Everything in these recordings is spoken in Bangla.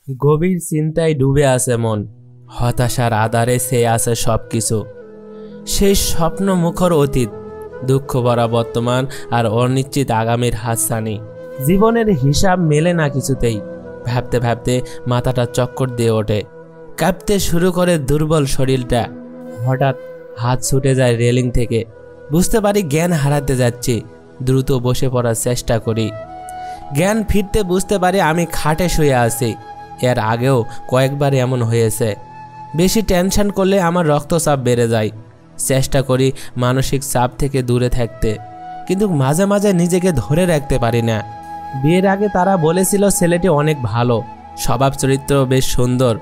গভীর চিন্তায় ডুবে আছে মন, হতাশার আধারে চেয়ে আছে সবকিছু। সেই স্বপ্ন মুখর অতীত, দুঃখ ভরা বর্তমান আর অনিশ্চিত আগামীর হাতছানি। জীবনের হিসাব মেলে না কিছুতেই। ভাবতে ভাবতে মাথাটা চক্কর দিয়ে ওঠে, কাঁপতে শুরু করে দুর্বল শরীরটা। হঠাৎ হাত ছুটে যায় রেলিং থেকে। বুঝতে পারি জ্ঞান হারাতে যাচ্ছি। দ্রুত বসে পড়ার চেষ্টা করি। জ্ঞান ফিরতে বুঝতে পারি আমি খাটে শুয়ে আছি। এর আগেও কয়েকবার এমন হয়েছে। বেশি টেনশন করলে আমার রক্তচাপ বেড়ে যায়। চেষ্টা করি মানসিক চাপ থেকে দূরে থাকতে, কিন্তু মাঝে মাঝে নিজেকে ধরে রাখতে পারি না। বিয়ের আগে তারা বলেছিল ছেলেটি অনেক ভালো, স্বভাব চরিত্র বেশ সুন্দর,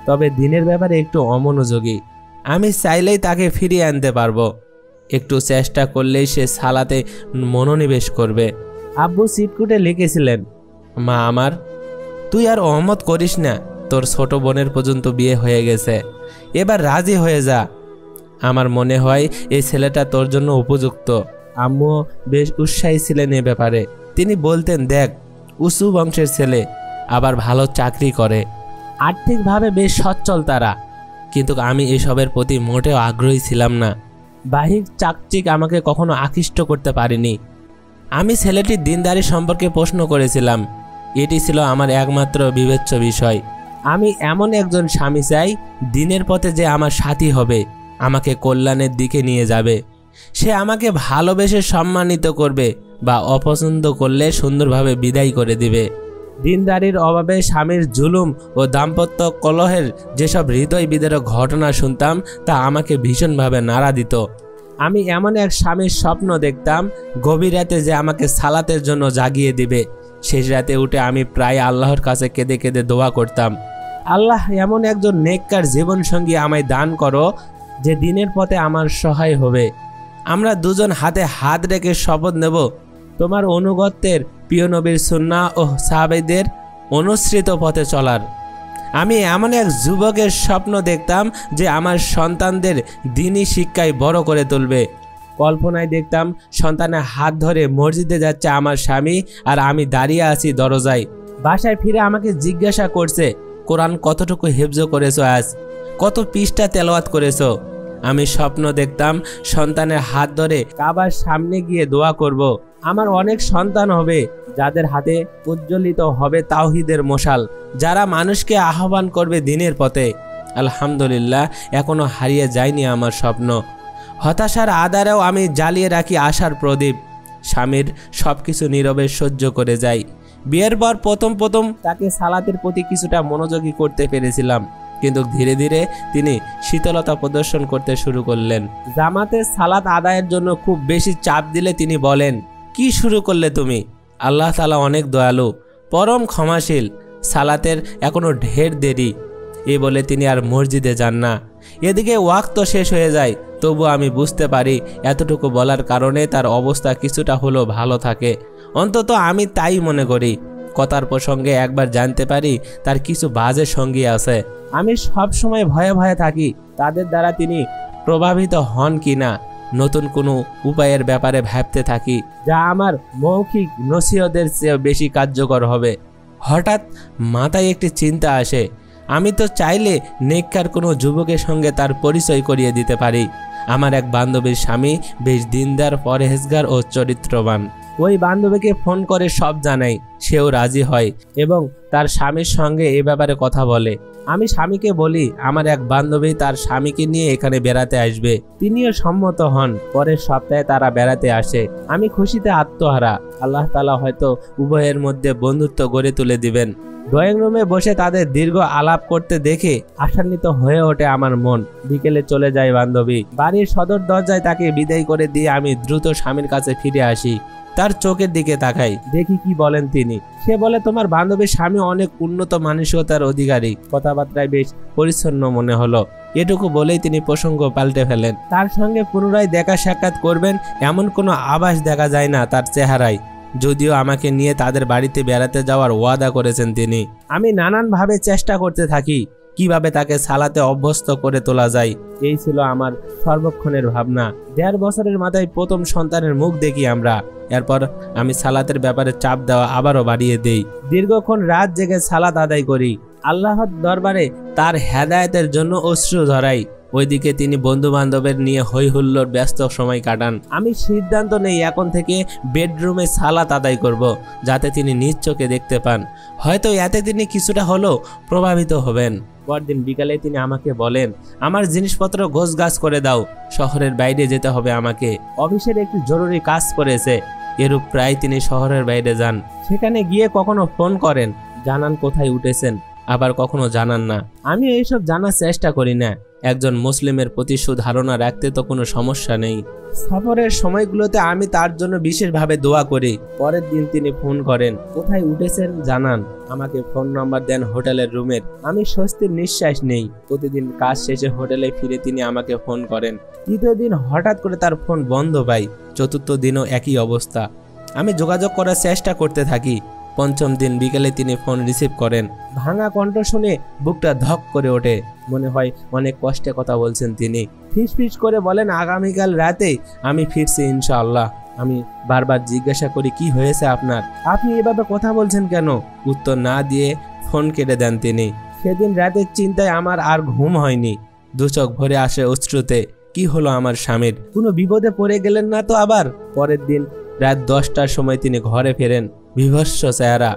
তবে দিনের ব্যাপারে একটু অমনোযোগী। আমি চাইলেই তাকে ফিরিয়ে আনতে পারবো। একটু চেষ্টা করলেই সে সালাতে মনোনিবেশ করবে। আব্বু চিটকুটে লিখেছিলেন, মা আমার, তুই আর অহমত করিস না, তোর ছোট বোনের পর্যন্ত বিয়ে হয়ে গেছে, এবার রাজি হয়ে যা। আমার মনে হয় এই ছেলেটা তোর জন্য উপযুক্ত। আম্মু বেশ উৎসাহী ছিলেন এ ব্যাপারে। তিনি বলতেন, দেখ, উঁচু বংশের ছেলে, আবার ভালো চাকরি করে, আর্থিকভাবে বেশ সচ্ছল তারা। কিন্তু আমি এসবের প্রতি মোটেও আগ্রহী ছিলাম না। বাহিক চাকচিক আমাকে কখনো আকৃষ্ট করতে পারিনি। আমি ছেলেটির দিনদারি সম্পর্কে প্রশ্ন করেছিলাম। এটি ছিল আমার একমাত্র বিবেচ্য বিষয়। আমি এমন একজন স্বামী চাই, দিনের পথে যে আমার সাথী হবে, আমাকে কল্যাণের দিকে নিয়ে যাবে। সে আমাকে ভালোবেসে সম্মানিত করবে, বা অপছন্দ করলে সুন্দরভাবে বিদায় করে দিবে। দিনদারির অভাবে স্বামীর জুলুম ও দাম্পত্য কলহের যেসব হৃদয় বিদারক ঘটনা শুনতাম, তা আমাকে ভীষণভাবে নাড়া দিত। আমি এমন এক স্বামীর স্বপ্ন দেখতাম, গভীর রাতে যে আমাকে সালাতের জন্য জাগিয়ে দিবে। শেষ রাতে উঠে আমি প্রায় আল্লাহর কাছে কেঁদে কেঁদে দোয়া করতাম, আল্লাহ, এমন একজন নেককার জীবনসঙ্গী আমায় দান করো, যে দিনের পথে আমার সহায় হবে। আমরা দুজন হাতে হাত রেখে শপথ নেব তোমার অনুগত্যের, প্রিয় নবীর সুন্নাহ ও সাহাবাদের অনুসৃত পথে চলার। আমি এমন এক যুবকের স্বপ্ন দেখতাম যে আমার সন্তানদের দ্বীনি শিক্ষায় বড় করে তুলবে। কল্পনায় দেখতাম সন্তানের হাত ধরে মসজিদে যাচ্ছে আমার স্বামী, আর আমি দাঁড়িয়ে আছি দরজায়। বাসায় ফিরে আমাকে জিজ্ঞাসা করছে, কোরআন কতটুকু হিফজ করেছো, আজ কত পৃষ্ঠা তেলাওয়াত করেছো। আমি স্বপ্ন দেখতাম সন্তানের হাত ধরে কাবার সামনে গিয়ে দোয়া করব। আমার অনেক সন্তান হবে, যাদের হাতে উজ্জ্বলিত হবে তাওহীদের মশাল, যারা মানুষকে আহ্বান করবে দ্বীনের পথে। আলহামদুলিল্লাহ, এখনো হারিয়ে যায়নি আমার স্বপ্ন। হতাশার আধারেও আমি জ্বালিয়ে রাখি আশার প্রদীপ। স্বামীর সবকিছু নীরবে সহ্য করে যাই। বিয়ের পর প্রথম তাকে সালাতের প্রতি কিছুটা মনোযোগী করতে পেরেছিলাম, কিন্তু ধীরে ধীরে তিনি শীতলতা প্রদর্শন করতে শুরু করলেন। জামাতে সালাত আদায়ের জন্য খুব বেশি চাপ দিলে তিনি বলেন, কি শুরু করলে তুমি? আল্লাহ তাআলা অনেক দয়ালু, পরম ক্ষমাশীল, সালাতের এখনো ঢের দেরি। এই বলে তিনি আর মসজিদে যান না। এদিকে ওয়াক্ত শেষ হয়ে যায়, তবু আমি বুঝতে পারি এতটুকু বলার কারণে তার অবস্থা কিছুটা হলেও ভালো থাকে। অন্তত আমি তাই মনে করি। কথার প্রসঙ্গে একবার জানতে পারি তার কিছু বাজে সঙ্গী আছে। আমি সব সময় ভয়ে ভয়ে থাকি তাদের দ্বারা তিনি প্রভাবিত হন কিনা। নতুন কোনো উপায়ের ব্যাপারে ভাবতে থাকি, যা আমার মৌখিক নসিহতের চেয়ে বেশি কার্যকর হবে। হঠাৎ মাথায় একটি চিন্তা আসে, আমি তো চাইলে নেককার কোনো যুবকের সঙ্গে তার পরিচয় করিয়ে দিতে পারি। আমার এক বান্ধবীর স্বামী বেশ দিনদার, পরহেজগার ও চরিত্রবান। ওই বান্ধবীকে ফোন করে সব জানাই, সেও রাজি হয় এবং তার স্বামীর সঙ্গে এ ব্যাপারে কথা বলে। আমি স্বামীকে বলি আমার এক বান্ধবী তার স্বামীকে নিয়ে এখানে বেড়াতে আসবে। তিনিও সম্মত হন। পরের সপ্তাহে তারা বেড়াতে আসে। আমি খুশিতে আত্মহারা। আল্লাহ তাআলা হয়তো উভয়ের মধ্যে বন্ধুত্ব গড়ে তুলে দিবেন। ড্রয়িং রুমে বসে তাদের দীর্ঘ আলাপ করতে দেখে আশান্বিত হয়ে ওঠে আমার মন। বিকেলে চলে যায় বান্ধবী। বাড়ির সদর দরজায় তাকে বিদায় করে দিয়ে আমি দ্রুত স্বামীর কাছে ফিরে আসি। তার চোখের দিকে তাকাই, দেখি কি বলেন তিনি। সে বলে, তোমার বান্ধবীর স্বামী অনেক উন্নত মানসিকতার অধিকারী, কথাবার্তায় বেশ পরিচ্ছন্ন মনে হলো। এটুকু বলেই তিনি প্রসঙ্গ পাল্টে ফেলেন। তার সঙ্গে পুনরায় দেখা সাক্ষাৎ করবেন এমন কোনো আভাস দেখা যায় না তার চেহারায়, যদিও আমাকে নিয়ে তাদের বাড়িতে বেড়াতে যাওয়ার ওয়াদা করেছেন তিনি। আমি নানানভাবে চেষ্টা করতে থাকি কিভাবে তাকে সালাতে অভ্যস্ত করে তোলা যায়। এই ছিল আমার সর্বক্ষণের ভাবনা। 1.5 বছরের মাথায় প্রথম সন্তানের মুখ দেখি আমরা। এরপর আমি সালাতের ব্যাপারে চাপ দেওয়া আবারও বাড়িয়ে দেই। দীর্ঘক্ষণ রাত জেগে সালাত আদায় করি। আল্লাহর দরবারে তার হেদায়েতের জন্য অশ্রু ঝরাই। ওইদিকে তিনি বন্ধু বান্ধবের নিয়ে হই হুল্লোড় ব্যস্ত সময় কাটান। আমি সিদ্ধান্ত নেই এখন থেকে বেডরুমে সালাত আদায় করব, যাতে তিনি নিজ চোখে দেখতে পান। হয়তো এতে তিনি কিছুটা হলেও প্রভাবিত হবেন। পরদিন বিকালে তিনি আমাকে বলেন, আমার জিনিসপত্র গোছগাছ করে দাও, শহরের বাইরে যেতে হবে আমাকে, অফিসের একটি জরুরি কাজ পড়েছে। এরূপ প্রায় তিনি শহরের বাইরে যান। সেখানে গিয়ে কখনো ফোন করেন, জানান কোথায় উঠেছেন, আবার কখনো জানান না। আমি এইসব জানার চেষ্টা করি না। একজন মুসলিমের প্রতি সুধারণা রাখতে তো কোনো সমস্যা নেই। সফরের সময়গুলোতে আমি তার জন্য বিশেষভাবে দোয়া করি। পরের দিন তিনি ফোন করেন, কোথায় উঠেছেন জানান, আমাকে ফোন নাম্বার দেন হোটেলের রুমের। আমি স্বস্তির নিঃশ্বাস নেই। প্রতিদিন কাজ শেষে হোটেলে ফিরে তিনি আমাকে ফোন করেন। তৃতীয় দিন হঠাৎ করে তার ফোন বন্ধ পাই। চতুর্থ দিনও একই অবস্থা। আমি যোগাযোগ করার চেষ্টা করতে থাকি। পঞ্চম দিন বিকেলে তিনি ফোন রিসিভ করেন। ভাঙা কণ্ঠ শুনে বুকটা ধক করে ওঠে। মনে হয় অনেক কষ্টে কথা বলছেন তিনি। ফিস করে বলেন, আগামীকাল রাতে আমি ফিরছি ইনশাআল্লাহ। আমি বারবার জিজ্ঞাসা করি, কি হয়েছে আপনার, আপনি এভাবে কথা বলছেন কেন? উত্তর না দিয়ে ফোন কেটে দেন তিনি। সেদিন রাতের চিন্তায় আমার আর ঘুম হয়নি। দু চোখ ভরে আসে অশ্রুতে। কি হলো আমার স্বামীর? কোনো বিপদে পড়ে গেলেন না তো আবার? পরের দিন রাত 10টার সময় তিনি ঘরে ফেরেন। বিভৎস চেহারা,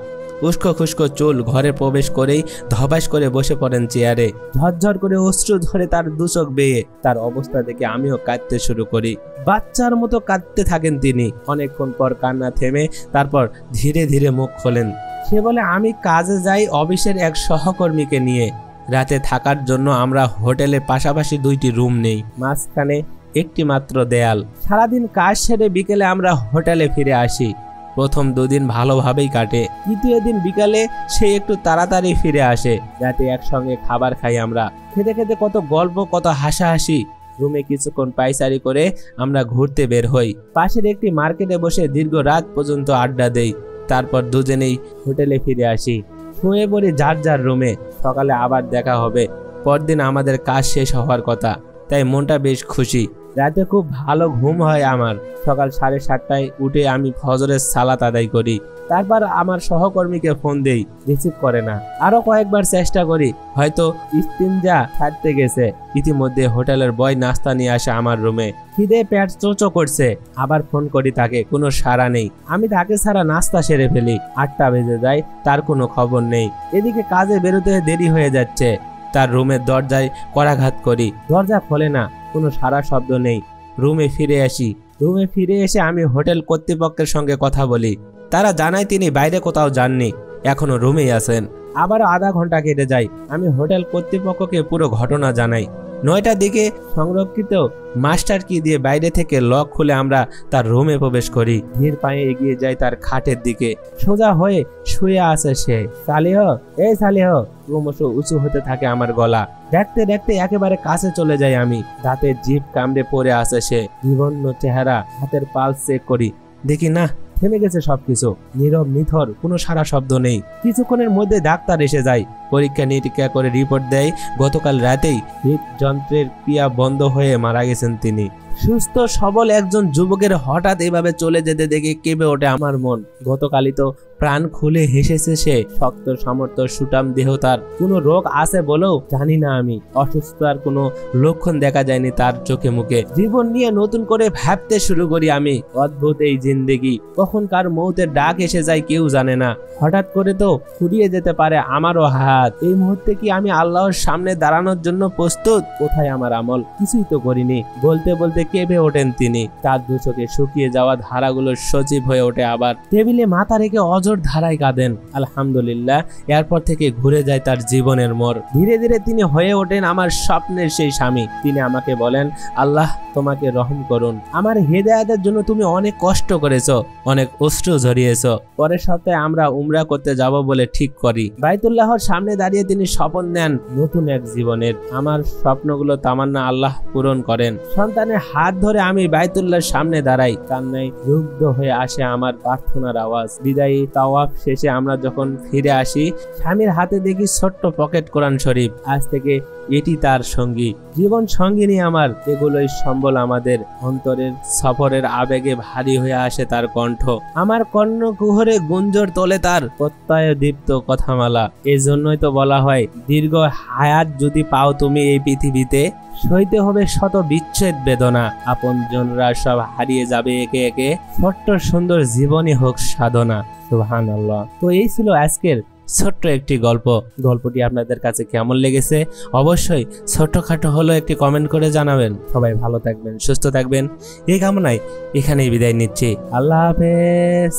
উস্কো খুস্কো চুল। ঘরে প্রবেশ করেই ধপাস করে বসে পড়েন চেয়ারে। ঝরঝর করে অশ্রু ধরে তার দু চোখ বেয়ে। তার অবস্থা দেখে আমিও কাঁদতে শুরু করি। বাচ্চার মতো কাঁদতে থাকেন তিনি। অনেকক্ষণ পর কান্না থেমে তারপর ধীরে ধীরে মুখ খোলেন। সে বলে, আমি কাজে যাই অফিসের এক সহকর্মীকে নিয়ে। রাতে থাকার জন্য আমরা হোটেলে পাশাপাশি 2টি রুম নেই, মাঝখানে একটি মাত্র দেয়াল। সারাদিন কাজ সেরে বিকেলে আমরা হোটেলে ফিরে আসি। প্রথম 2 দিন ভালোভাবেই কাটে। তৃতীয় দিন বিকালে সে একটু তাড়াতাড়ি ফিরে আসে। রাতে একসঙ্গে খাবার খাই আমরা। খেতে খেতে কত গল্প, কত হাসাহাসি। রুমে কিছুক্ষণ পায়চারি করে আমরা ঘুরতে বের হই। পাশের একটি মার্কেটে বসে দীর্ঘ রাত পর্যন্ত আড্ডা দেই। তারপর দুজনেই হোটেলে ফিরে আসি। শুয়ে পড়ি যার যার রুমে। সকালে আবার দেখা হবে। পরদিন আমাদের কাজ শেষ হওয়ার কথা, তাই মনটা বেশ খুশি। রাতে খুব ভালো ঘুম হয় আমার। সকাল 7:30টায় উঠে আমি ফজরের সালাত আদায় করি। তারপর আমার সহকর্মীকে ফোন দেই, রিসিভ করে না। আরো কয়েকবার চেষ্টা করি, হয়তো ইস্তিনজা ছাড়তে গেছে। ইতিমধ্যে হোটেলের বয় নাস্তা নিয়ে আসে আমার রুমে। খিদে পেট চোচো করছে। আবার ফোন করি তাকে, কোনো সাড়া নেই। আমি তাকে ছাড়া নাস্তা সেরে ফেলি। 8টা বেজে যায়, তার কোনো খবর নেই। এদিকে কাজে বেরোতে দেরি হয়ে যাচ্ছে। তার রুমের দরজায় করাঘাত করি, দরজা খোলে না, কোনো সারা শব্দ নেই। রুমে ফিরে আসি। রুমে ফিরে এসে আমি হোটেল কর্তৃপক্ষের সঙ্গে কথা বলি। তারা জানায় তিনি বাইরে কোথাও যাননি, এখনো রুমেই আছেন। আবারও আধা ঘন্টা কেটে যায়। আমি হোটেল কর্তৃপক্ষকে পুরো ঘটনা জানাই। 9টার দিকে সংরক্ষিত মাস্টার কি দিয়ে বাইরে থেকে লক খুলে আমরা তার রুমে প্রবেশ করি। ধীর পায়ে এগিয়ে যাই তার খাটের দিকে। সোজা হয়ে শুয়ে আছে সে। সালিহ, এই সালিহ। ক্রমশ উঁচু হতে থাকে আমার গলা। দেখতে দেখতে একেবারে কাছে চলে যাই আমি। দাঁতে জিভ কামড়ে পড়ে আছে সে। বিবর্ণ চেহারা। হাতের পালস চেক করি, দেখি না, থেমে গেছে সবকিছু। নীরব নিথর, কোনো সারা শব্দ নেই। কিছুক্ষণের মধ্যে ডাক্তার এসে যায়। পরীক্ষা নিরীক্ষা করে রিপোর্ট দেয় গতকাল রাতেই হৃদযন্ত্রের ক্রিয়া বন্ধ হয়ে মারা গেছেন তিনি। সুস্থ সবল একজন যুবকের হঠাৎ এভাবে চলে যেতে দেখে কেঁপে ওঠে আমার মন। গতকালই তো প্রাণ খুলে হেসেছে সে। শক্ত সামর্থ্য, সুটাম দেহ তার। কোনো রোগ আছে বলেও জানি না আমি। অসুস্থতার কোনো লক্ষণ দেখা যায়নি তার চোখে মুখে। জীবন নিয়ে নতুন করে ভাবতে শুরু করি আমি। অদ্ভুত এই জিন্দেগি, কখন কার মৌতের ডাক এসে যায় কেউ জানে না। হঠাৎ করে তো ফুরিয়ে যেতে পারে আমারও হাত। এই মুহূর্তে কি আমি আল্লাহর সামনে দাঁড়ানোর জন্য প্রস্তুত? কোথায় আমার আমল? কিছুই তো করিনি। বলতে বলতে কেঁপে ওঠেন তিনি। তার দু চোখে শুকিয়ে যাওয়া ধারাগুলো সজীব হয়ে ওঠে। আবার টেবিলে মাথা রেখে অজর ধারায় কাঁদেন। আলহামদুলিল্লাহ, এরপর থেকে ঘুরে যায় তার জীবনের মোড়। ধীরে ধীরে তিনি হয়ে ওঠেন আমার স্বপ্নের সেই স্বামী। তিনি আমাকে বলেন, আল্লাহ তোমাকে রহম করুন। আমার হেদায়েতের জন্য তুমি অনেক কষ্ট করেছো, অনেক অশ্রু ঝরিয়েছো। পরের সপ্তাহে আমরা উমরা করতে যাব বলে ঠিক করি। বাইতুল্লাহর সামনে দাঁড়িয়ে তিনি শপথ নেন নতুন এক জীবনের। আমার স্বপ্নগুলো তামান্না আল্লাহ পূরণ করেন। সন্তানের হাত ধরে আমি বাইতুল্লাহর সামনে দাঁড়াই। কান্নায় রুগ্ধ হয়ে আসে আমার প্রার্থনার আওয়াজ। বিদায়ী তাওয়াফ শেষে আমরা যখন ফিরে আসি, স্বামীর হাতে দেখি ছোট্ট পকেট কোরআন শরীফ। আজ থেকে এটি তার সঙ্গী, জীবন সঙ্গিনী আমার। এগুলোই সম্বল আমাদের। অন্তরের সফরের আবেগে ভারী হয়ে আসে তার কণ্ঠ। আমার কর্ণকুহরে গুঞ্জর তোলে তার প্রত্যয় দীপ্ত কথামালা। এজন্যই জন্যই তো বলা হয় দীর্ঘ হায়াত যদি পাও তুমি এই পৃথিবীতে, সইতে হবে শত বিচ্ছেদ বেদনা, আপনজনরা সব হারিয়ে যাবে একে একে, ছোট্ট সুন্দর জীবনই হোক সাধনা। সুবহানাল্লাহ। তো এই ছিল আজকের ছোট্ট একটি গল্প। গল্পটি আপনাদের কাছে কেমন লেগেছে অবশ্যই ছোট্টখাটো হলো একটি কমেন্ট করে জানাবেন। সবাই ভালো থাকবেন, সুস্থ থাকবেন এই কামনায় এখানেই বিদায় নিচ্ছি। আল্লাহ হাফেজ।